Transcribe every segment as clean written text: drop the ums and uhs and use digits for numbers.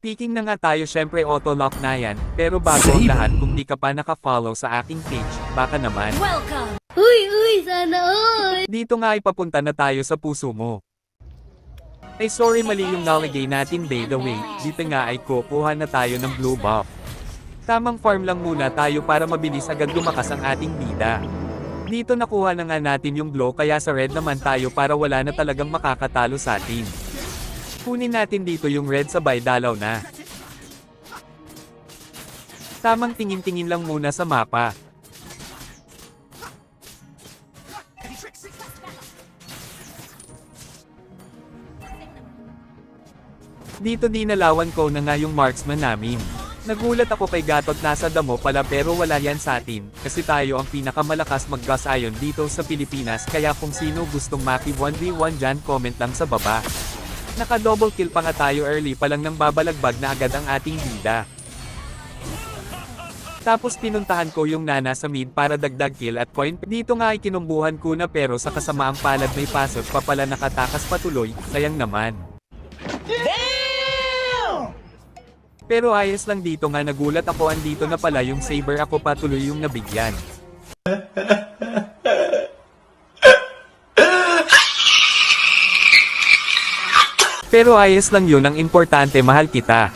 Speaking na nga tayo, syempre auto-lock na yan, pero bago ang lahat, kung di ka pa naka-follow sa aking page, baka naman. Welcome! Uy, sana all! Dito nga ay papunta na tayo sa puso mo. Ay sorry, mali yung nalagay natin by the way, dito nga ay kukuha na tayo ng blue buff. Tamang farm lang muna tayo para mabilis agad lumakas ang ating bida. Dito nakuha na nga natin yung glow kaya sa red naman tayo para wala na talagang makakatalo sa atin. Kunin natin dito yung red sabay dalaw na. Tamang tingin-tingin lang muna sa mapa. Dito dinalawan ko na nga yung marksman namin. Nagulat ako kay Gatot nasa damo pala pero wala yan sa atin, kasi tayo ang pinakamalakas mag-gas iron dito sa Pilipinas kaya kung sino gustong maki 1v1 dyan comment lang sa baba. Naka-double kill pa nga tayo early pa lang nang babalagbag na agad ang ating bida. Tapos pinuntahan ko yung Nana sa mid para dagdag kill at coin. Dito nga ay kinumbuhan ko na pero sa kasamaang palad may pasok pa pala nakatakas patuloy, sayang naman. Pero ayos lang dito nga nagulat ako andito na pala yung saber ako patuloy yung nabigyan. Pero ayos lang yun, ang importante mahal kita.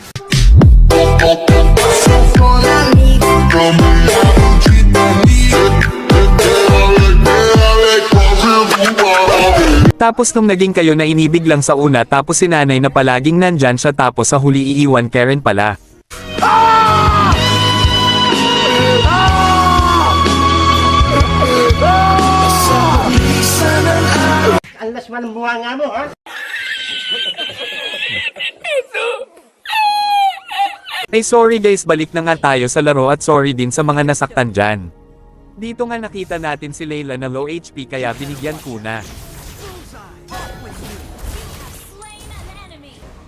Tapos nung naging kayo na inibig lang sa una tapos si nanay na palaging nandyan siya tapos sa huli iiwan Karen pala. Alas man ang bunga nga mo, ha? Ay sorry guys, balik na nga tayo sa laro at sorry din sa mga nasaktan dyan. Dito nga nakita natin si Layla na low HP kaya binigyan ko na.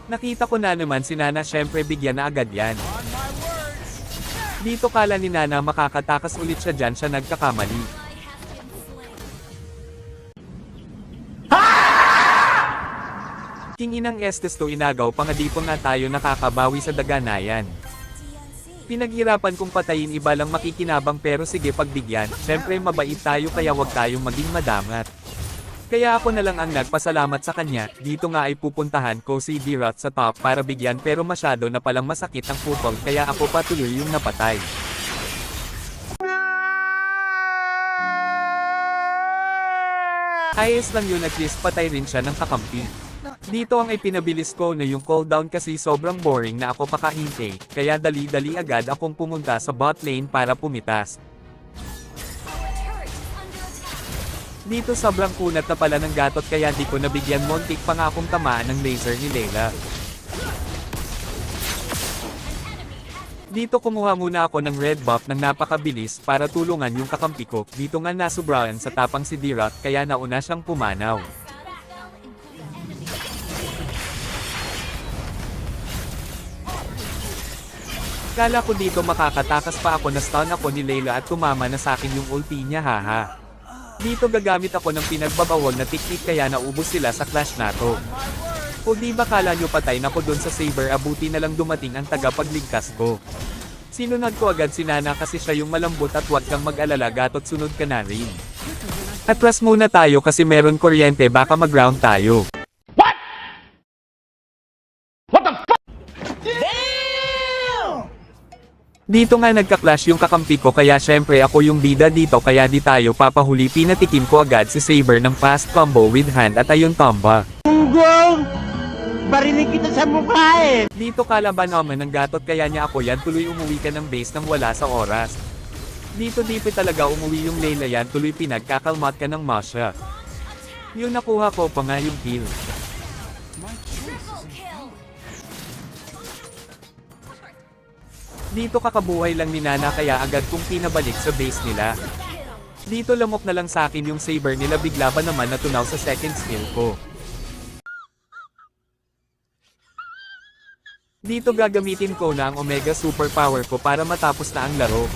Nakita ko na naman si Nana, syempre bigyan na agad yan. Dito kala ni Nana makakatakas ulit siya dyan, siya nagkakamali. King inang estes to, inagaw pa nga di po nga tayo nakakabawi sa daganayan. Pinaghirapan kong patayin, iba lang makikinabang pero sige pagbigyan, syempre mabait tayo kaya wag tayong maging madamat. Kaya ako na lang ang nagpasalamat sa kanya, dito nga ay pupuntahan ko si D-Rot sa top para bigyan pero masyado na palang masakit ang putol kaya ako patuloy yung napatay. Ayos lang yun, at least patay rin siya ng kakampi. Dito ang ipinabilis ko na yung cooldown kasi sobrang boring na ako pakahintay, kaya dali-dali agad akong pumunta sa bot lane para pumitas. Dito sobrang kunat na pala ng Gatot kaya di ko nabigyan, montik pa nga akong tamaan ng laser ni Layla. Dito kumuha muna ako ng red buff ng napakabilis para tulungan yung kakampi ko. Dito nga nasubrahan sa tapang si D-Rot kaya nauna siyang pumanaw. Kala ko dito makakatakas pa ako, na stun ako ni Layla at tumama na sa akin yung ulti niya, haha. Dito gagamit ako ng pinagbabawal na technique kaya naubos sila sa clash na to. O di ba kala nyo patay na ko dun sa saber, abuti na lang dumating ang tagapagligtas ko. Sinunod ko agad si Nana kasi siya yung malambot at wag kang mag-alala Gatot, sunod ka na rin. Atras muna tayo kasi meron kuryente, baka mag-round tayo. Dito nga nagka-clash yung kakampi ko kaya syempre ako yung bida dito kaya di tayo papahuli, pinatikim ko agad si Saber ng fast combo with hand at ayun tomba. Tunggong! Barinig kita sa mukha eh! Dito kalaban naman ng Gatot kaya niya ako yan, tuloy umuwi ka ng base nang wala sa oras. Dito dipi talaga umuwi yung Layla yan, tuloy pinagkakalmat ka ng Masha. Yung nakuha ko pa nga yung kill. Dito kakabuhay lang ni Nana kaya agad kong pinabalik sa base nila. Dito lamok na lang sa akin yung saber nila, bigla ba naman natunaw sa second skill ko. Dito gagamitin ko na ang Omega Superpower ko para matapos na ang laro.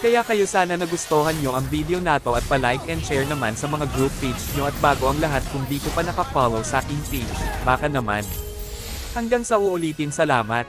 Kaya kayo sana nagustuhan nyo ang video nato at pa-like and share naman sa mga group page nyo at bago ang lahat kung di ko pa nakafollow sa aking page, baka naman. Hanggang sa uulitin, salamat.